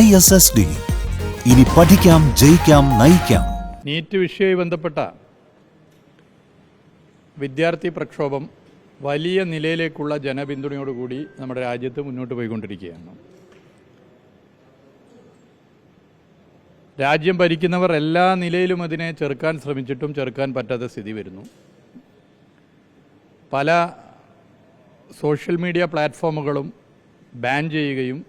ISSD. ഇനി പഠിക്കാം, ജയിക്കാം, നയിക്കാം. NEET വിഷയവുമായി ബന്ധപ്പെട്ട വിദ്യാർത്ഥി പ്രക്ഷോഭം വലിയ നിലയിലേക്കുള്ള ജനപിന്തുണയോടുകൂടി നമ്മുടെ രാജ്യത്ത് മുന്നോട്ട് പോയിക്കൊണ്ടിരിക്കുകയാണ്. രാജ്യം ഭരിക്കുന്നവർ എല്ലാ നിലയിലും അതിനെ ചെറുക്കാൻ ശ്രമിച്ചിട്ടും ചെറുക്കാൻ പറ്റാത്ത സ്ഥിതി വരുന്നു. പല സോഷ്യൽ മീഡിയ പ്ലാറ്റ്ഫോമുകളും ബാൻ ചെയ്യുകയും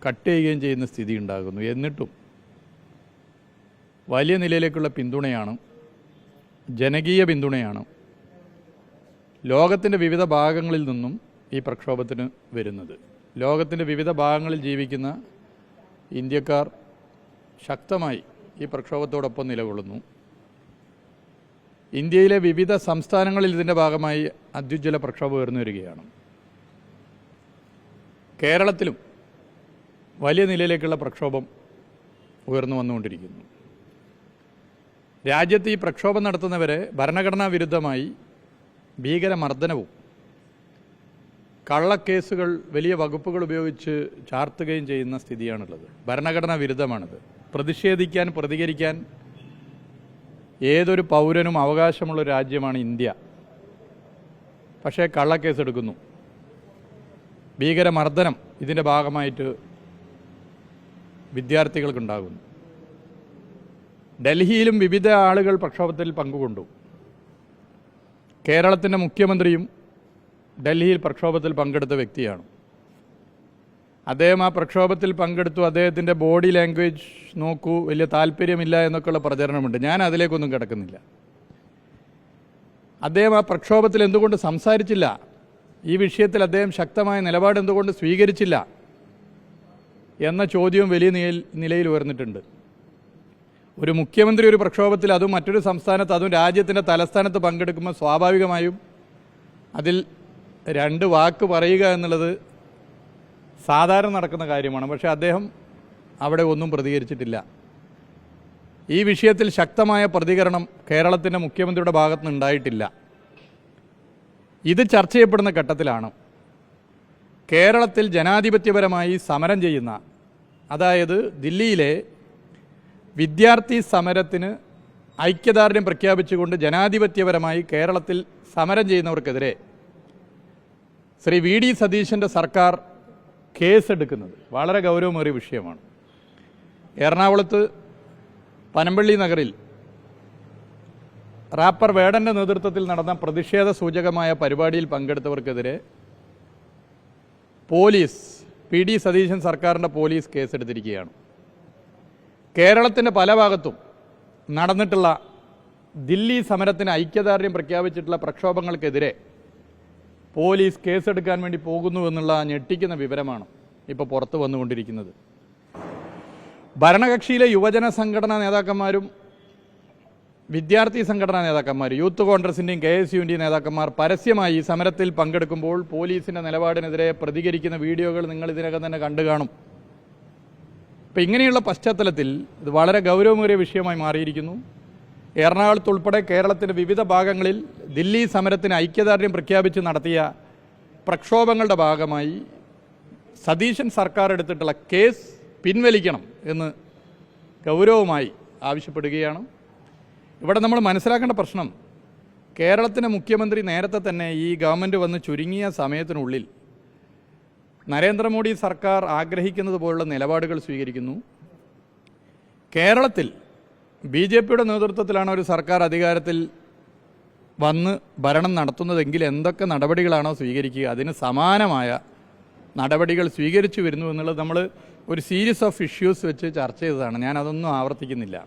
കട്ട് ചെയ്യുകയും ചെയ്യുന്ന സ്ഥിതി ഉണ്ടാകുന്നു. എന്നിട്ടും വലിയ നിലയിലേക്കുള്ള പിന്തുണയാണ്, ജനകീയ പിന്തുണയാണ് ലോകത്തിൻ്റെ വിവിധ ഭാഗങ്ങളിൽ നിന്നും ഈ പ്രക്ഷോഭത്തിന് വരുന്നത്. ലോകത്തിൻ്റെ വിവിധ ഭാഗങ്ങളിൽ ജീവിക്കുന്ന ഇന്ത്യക്കാർ ശക്തമായി ഈ പ്രക്ഷോഭത്തോടൊപ്പം നിലകൊള്ളുന്നു. ഇന്ത്യയിലെ വിവിധ സംസ്ഥാനങ്ങളിൽ ഇതിൻ്റെ ഭാഗമായി അത്യുജ്വല പ്രക്ഷോഭം ഉയർന്നു വരികയാണ്. കേരളത്തിലും വലിയ നിലയിലേക്കുള്ള പ്രക്ഷോഭം ഉയർന്നു വന്നുകൊണ്ടിരിക്കുന്നു. രാജ്യത്ത് ഈ പ്രക്ഷോഭം നടത്തുന്നവരെ ഭരണഘടനാ വിരുദ്ധമായി ഭീകരമർദ്ദനവും കള്ളക്കേസുകൾ വലിയ വകുപ്പുകൾ ഉപയോഗിച്ച് ചാർത്തുകയും ചെയ്യുന്ന സ്ഥിതിയാണുള്ളത്. ഭരണഘടനാ വിരുദ്ധമാണിത്. പ്രതിഷേധിക്കാൻ, പ്രതികരിക്കാൻ ഏതൊരു പൗരനും അവകാശമുള്ള രാജ്യമാണ് ഇന്ത്യ. പക്ഷേ കള്ളക്കേസെടുക്കുന്നു, ഭീകരമർദ്ദനം ഇതിൻ്റെ ഭാഗമായിട്ട് വിദ്യാർത്ഥികൾക്കുണ്ടാകുന്നു. ഡൽഹിയിലും വിവിധ ആളുകൾ പ്രക്ഷോഭത്തിൽ പങ്കുകൊണ്ടു. കേരളത്തിൻ്റെ മുഖ്യമന്ത്രിയും ഡൽഹിയിൽ പ്രക്ഷോഭത്തിൽ പങ്കെടുത്ത വ്യക്തിയാണ്. അദ്ദേഹം ആ പ്രക്ഷോഭത്തിൽ പങ്കെടുത്തു. അദ്ദേഹത്തിൻ്റെ ബോഡി ലാംഗ്വേജ് നോക്കൂ, വലിയ താല്പര്യമില്ല എന്നൊക്കെയുള്ള പ്രചരണമുണ്ട്. ഞാൻ അതിലേക്കൊന്നും കിടക്കുന്നില്ല. അദ്ദേഹം ആ പ്രക്ഷോഭത്തിൽ എന്തുകൊണ്ട് സംസാരിച്ചില്ല, ഈ വിഷയത്തിൽ അദ്ദേഹം ശക്തമായ നിലപാട് എന്തുകൊണ്ട് സ്വീകരിച്ചില്ല എന്ന ചോദ്യവും വലിയ നിലയിൽ ഉയർന്നിട്ടുണ്ട്. ഒരു മുഖ്യമന്ത്രി ഒരു പ്രക്ഷോഭത്തിൽ, അതും മറ്റൊരു സംസ്ഥാനത്ത്, അതും രാജ്യത്തിൻ്റെ തലസ്ഥാനത്ത് പങ്കെടുക്കുമ്പോൾ സ്വാഭാവികമായും അതിൽ രണ്ട് വാക്ക് പറയുക എന്നുള്ളത് സാധാരണ നടക്കുന്ന കാര്യമാണ്. പക്ഷേ അദ്ദേഹം അവിടെ ഒന്നും പ്രതികരിച്ചിട്ടില്ല. ഈ വിഷയത്തിൽ ശക്തമായ പ്രതികരണം കേരളത്തിൻ്റെ മുഖ്യമന്ത്രിയുടെ ഭാഗത്തു നിന്ന് ഉണ്ടായിട്ടില്ല. ഇത് ചർച്ച ചെയ്യപ്പെടുന്ന ഘട്ടത്തിലാണ് കേരളത്തിൽ ജനാധിപത്യപരമായി സമരം ചെയ്യുന്ന, അതായത് ദില്ലിയിലെ വിദ്യാർത്ഥി സമരത്തിന് ഐക്യദാർഢ്യം പ്രഖ്യാപിച്ചുകൊണ്ട് ജനാധിപത്യപരമായി കേരളത്തിൽ സമരം ചെയ്യുന്നവർക്കെതിരെ ശ്രീ VD സതീശൻ്റെ സർക്കാർ കേസെടുക്കുന്നത് വളരെ ഗൗരവമേറിയ വിഷയമാണ്. എറണാകുളത്ത് പനമ്പള്ളി നഗറിൽ റാപ്പർ വേടൻ്റെ നേതൃത്വത്തിൽ നടന്ന പ്രതിഷേധ സൂചകമായ പരിപാടിയിൽ പങ്കെടുത്തവർക്കെതിരെ പോലീസ്, PD സതീശൻ സർക്കാരിൻ്റെ പോലീസ് കേസെടുത്തിരിക്കുകയാണ്. കേരളത്തിൻ്റെ പല ഭാഗത്തും നടന്നിട്ടുള്ള ദില്ലി സമരത്തിന് ഐക്യദാർഢ്യം പ്രഖ്യാപിച്ചിട്ടുള്ള പ്രക്ഷോഭങ്ങൾക്കെതിരെ പോലീസ് കേസെടുക്കാൻ വേണ്ടി പോകുന്നുവെന്നുള്ള ഞെട്ടിക്കുന്ന വിവരമാണ് ഇപ്പോൾ പുറത്തു വന്നുകൊണ്ടിരിക്കുന്നത്. ഭരണകക്ഷിയിലെ യുവജന സംഘടനാ നേതാക്കന്മാരും വിദ്യാർത്ഥി സംഘടനാ നേതാക്കന്മാരും യൂത്ത് കോൺഗ്രസിൻ്റെയും KSUവിൻ്റെയും നേതാക്കന്മാർ പരസ്യമായി ഈ സമരത്തിൽ പങ്കെടുക്കുമ്പോൾ പോലീസിൻ്റെ നിലപാടിനെതിരെ പ്രതികരിക്കുന്ന വീഡിയോകൾ നിങ്ങൾ ഇതിനകം തന്നെ കണ്ടു കാണും. ഇപ്പം ഇങ്ങനെയുള്ള പശ്ചാത്തലത്തിൽ ഇത് വളരെ ഗൗരവമേറിയ വിഷയമായി മാറിയിരിക്കുന്നു. എറണാകുളത്ത് ഉൾപ്പെടെ കേരളത്തിൻ്റെ വിവിധ ഭാഗങ്ങളിൽ ദില്ലി സമരത്തിന് ഐക്യദാർഢ്യം പ്രഖ്യാപിച്ച് നടത്തിയ പ്രക്ഷോഭങ്ങളുടെ ഭാഗമായി സതീശൻ സർക്കാർ എടുത്തിട്ടുള്ള കേസ് പിൻവലിക്കണം എന്ന് ഗൗരവമായി ആവശ്യപ്പെടുകയാണ്. ഇവിടെ നമ്മൾ മനസ്സിലാക്കേണ്ട പ്രശ്നം, കേരളത്തിൻ്റെ മുഖ്യമന്ത്രി നേരത്തെ തന്നെ ഈ ഗവൺമെൻറ് വന്ന് ചുരുങ്ങിയ സമയത്തിനുള്ളിൽ നരേന്ദ്രമോദി സർക്കാർ ആഗ്രഹിക്കുന്നത് പോലുള്ള നിലപാടുകൾ സ്വീകരിക്കുന്നു. കേരളത്തിൽ BJPയുടെ നേതൃത്വത്തിലാണ് ഒരു സർക്കാർ അധികാരത്തിൽ വന്ന് ഭരണം നടത്തുന്നതെങ്കിൽ എന്തൊക്കെ നടപടികളാണോ സ്വീകരിക്കുക, അതിന് സമാനമായ നടപടികൾ സ്വീകരിച്ചു വരുന്നു എന്നുള്ളത് നമ്മൾ ഒരു സീരീസ് ഓഫ് ഇഷ്യൂസ് വെച്ച് ചർച്ച ചെയ്തതാണ്. ഞാനതൊന്നും ആവർത്തിക്കുന്നില്ല.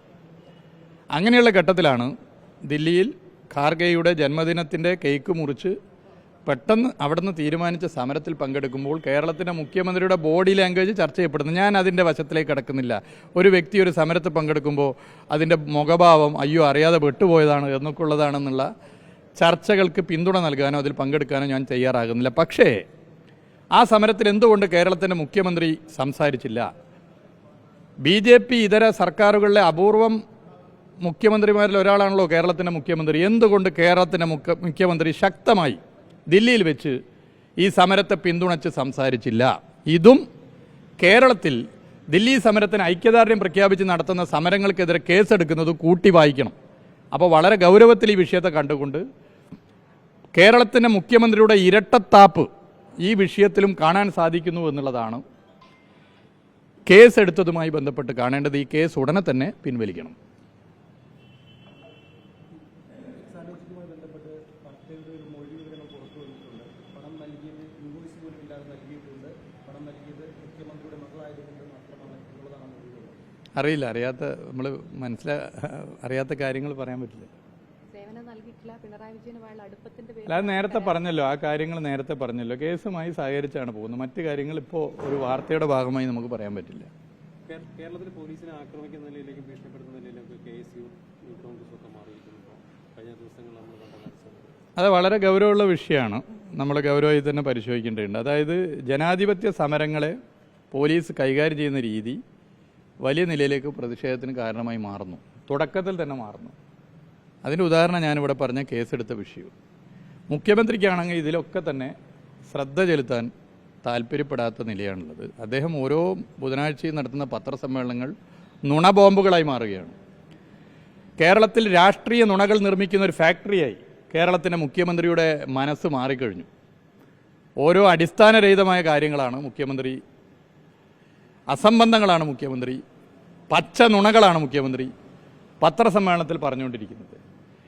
അങ്ങനെയുള്ള ഘട്ടത്തിലാണ് ദില്ലിയിൽ ഖാർഗെയുടെ ജന്മദിനത്തിൻ്റെ കേക്ക് മുറിച്ച് പെട്ടെന്ന് അവിടുന്ന് തീരുമാനിച്ച സമരത്തിൽ പങ്കെടുക്കുമ്പോൾ കേരളത്തിൻ്റെ മുഖ്യമന്ത്രിയുടെ ബോഡി ലാംഗ്വേജ് ചർച്ച ചെയ്യപ്പെടുന്നു. ഞാൻ അതിൻ്റെ വശത്തിലേക്ക് കടക്കുന്നില്ല. ഒരു വ്യക്തി ഒരു സമരത്തിൽ പങ്കെടുക്കുമ്പോൾ അതിൻ്റെ മുഖഭാവം അയ്യോ അറിയാതെ വിട്ടുപോയതാണ് എന്നൊക്കെ ഉള്ളതാണെന്നുള്ള ചർച്ചകൾക്ക് പിന്തുണ നൽകാനോ അതിൽ പങ്കെടുക്കാനോ ഞാൻ തയ്യാറാകുന്നില്ല. പക്ഷേ ആ സമരത്തിൽ എന്തുകൊണ്ട് കേരളത്തിൻ്റെ മുഖ്യമന്ത്രി സംസാരിച്ചില്ല? BJP ഇതര സർക്കാരുകളിലെ അപൂർവം മുഖ്യമന്ത്രിമാരിൽ ഒരാളാണല്ലോ കേരളത്തിൻ്റെ മുഖ്യമന്ത്രി. എന്തുകൊണ്ട് കേരളത്തിൻ്റെ മുഖ്യമന്ത്രി ശക്തമായി ദില്ലിയിൽ വെച്ച് ഈ സമരത്തെ പിന്തുണച്ച് സംസാരിച്ചില്ല? ഇതും കേരളത്തിൽ ദില്ലി സമരത്തിന് ഐക്യദാർഢ്യം പ്രഖ്യാപിച്ച് നടത്തുന്ന സമരങ്ങൾക്കെതിരെ കേസെടുക്കുന്നത് കൂട്ടി വായിക്കണം. അപ്പോൾ വളരെ ഗൗരവത്തിൽ ഈ വിഷയത്തെ കണ്ടുകൊണ്ട് കേരളത്തിൻ്റെ മുഖ്യമന്ത്രിയുടെ ഇരട്ടത്താപ്പ് ഈ വിഷയത്തിലും കാണാൻ സാധിക്കുന്നു എന്നുള്ളതാണ് കേസെടുത്തതുമായി ബന്ധപ്പെട്ട് കാണേണ്ടത്. ഈ കേസ് ഉടനെ തന്നെ പിൻവലിക്കണം. അറിയില്ല, അറിയാത്ത കാര്യങ്ങൾ പറയാൻ പറ്റില്ല. അല്ലാതെ നേരത്തെ പറഞ്ഞല്ലോ, ആ കാര്യങ്ങൾ നേരത്തെ പറഞ്ഞല്ലോ, കേസുമായി സഹകരിച്ചാണ് പോകുന്നത്. മറ്റു കാര്യങ്ങൾ ഇപ്പോൾ ഒരു വാർത്തയുടെ ഭാഗമായി നമുക്ക് പറയാൻ പറ്റില്ല. കേരളത്തിൽ പോലീസിനെ ആക്രമിക്കുന്ന നിലയിലേക്ക് ഭീഷണിപ്പെടുത്തുന്ന നിലയിലേക്ക് KSU കോൺഗ്രസ് ഒക്കെ മാറിയിരിക്കുന്നു. കഴിഞ്ഞ ദിവസങ്ങളിൽ നമ്മൾ കണ്ട അത് വളരെ ഗൗരവമുള്ള വിഷയമാണ്. നമ്മൾ ഗൗരവമായി തന്നെ പരിശോധിക്കേണ്ടതുണ്ട്. അതായത് ജനാധിപത്യ സമരങ്ങളെ പോലീസ് കൈകാര്യം ചെയ്യുന്ന രീതി വലിയ നിലയിലേക്ക് പ്രതിഷേധത്തിന് കാരണമായി മാറുന്നു, തുടക്കത്തിൽ തന്നെ മാറുന്നു. അതിൻ്റെ ഉദാഹരണം ഞാനിവിടെ പറഞ്ഞ കേസെടുത്ത വിഷയവും. മുഖ്യമന്ത്രിക്കാണെങ്കിൽ ഇതിലൊക്കെ തന്നെ ശ്രദ്ധ ചെലുത്താൻ താല്പര്യപ്പെടാത്ത നിലയാണുള്ളത്. അദ്ദേഹം ഓരോ ബുധനാഴ്ചയും നടത്തുന്ന പത്രസമ്മേളനങ്ങൾ നുണബോംബുകളായി മാറുകയാണ്. കേരളത്തിൽ രാഷ്ട്രീയ നുണകൾ നിർമ്മിക്കുന്ന ഒരു ഫാക്ടറിയായി കേരളത്തിൻ്റെ മുഖ്യമന്ത്രിയുടെ മനസ്സ് മാറിക്കഴിഞ്ഞു. ഓരോ അടിസ്ഥാനരഹിതമായ കാര്യങ്ങളാണ് മുഖ്യമന്ത്രി, അസംബന്ധങ്ങളാണ് മുഖ്യമന്ത്രി, പച്ച നുണകളാണ് മുഖ്യമന്ത്രി പത്രസമ്മേളനത്തിൽ പറഞ്ഞുകൊണ്ടിരിക്കുന്നത്.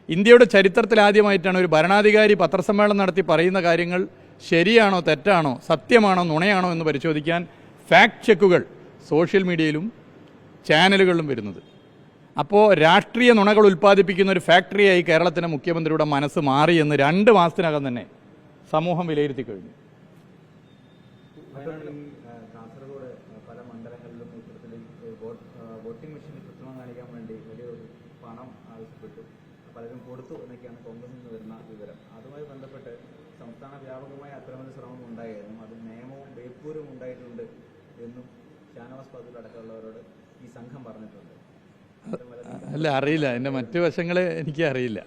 ഇന്ത്യയുടെ ചരിത്രത്തിൽ ആദ്യമായിട്ടാണ് ഒരു ഭരണാധികാരി പത്രസമ്മേളനം നടത്തി പറയുന്ന കാര്യങ്ങൾ ശരിയാണോ തെറ്റാണോ സത്യമാണോ നുണയാണോ എന്ന് പരിശോധിക്കാൻ ഫാക്ട് ചെക്കുകൾ സോഷ്യൽ മീഡിയയിലും ചാനലുകളിലും വരുന്നത്. അപ്പോൾ രാഷ്ട്രീയ നുണകൾ ഉൽപ്പാദിപ്പിക്കുന്ന ഒരു ഫാക്ടറിയായി കേരളത്തിൻ്റെ മുഖ്യമന്ത്രിയുടെ മനസ്സ് മാറി എന്ന് 2 മാസത്തിനകം തന്നെ സമൂഹം വിലയിരുത്തി കഴിഞ്ഞു. കാസർഗോഡ് പല മണ്ഡലങ്ങളിലും ഇത്തരത്തിൽ വോട്ടിംഗ് മെഷീനിൽ കൃത്രിമം കാണിക്കാൻ വേണ്ടി വലിയൊരു പണം ആവശ്യപ്പെട്ടു, പലരും കൊടുത്തു എന്നൊക്കെയാണ് കോൺഗ്രസിൽ നിന്ന് വരുന്ന വിവരം. അതുമായി ബന്ധപ്പെട്ട് സംസ്ഥാന വ്യാപകമായ അക്രമണ ശ്രമം ഉണ്ടായിരുന്നു. അത് നിയമവും ബേപ്പൂരും ഉണ്ടായിട്ടുണ്ട് എന്നും ഷാനവാസ് പതിൽ അടക്കമുള്ളവരോട് ഈ സംഘം പറഞ്ഞിട്ടുണ്ട്. അല്ല, അറിയില്ല. എൻ്റെ മറ്റു വശങ്ങളെ എനിക്ക് അറിയില്ല.